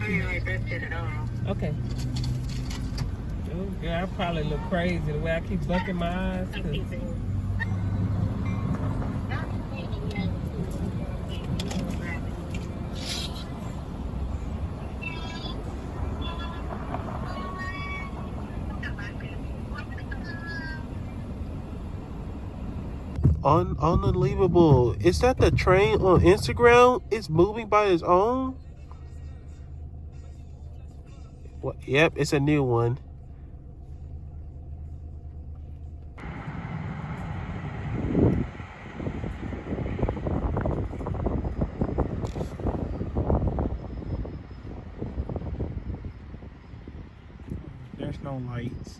you. Like that shit at all. Okay. Oh, girl, I probably look crazy the way I keep bucking my eyes. Unbelievable. Is that the train on Instagram? It's moving by its own? What? Yep, it's a new one. There's no lights.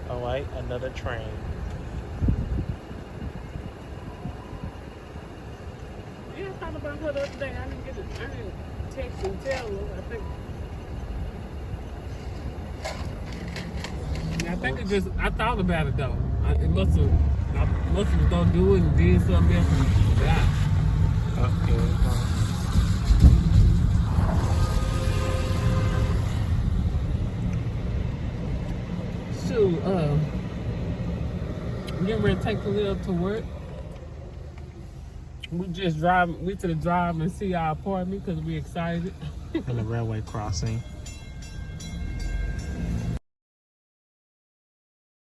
All right, another train. Yeah, I thought about her the other day. I didn't text and tell her. I think it just, I thought about it though. I must have gonna do it and did something else and forgot. Okay. Shoot, I'm getting ready to take Khalil to work. We to the drive and see our apartment because we excited. And the railway crossing.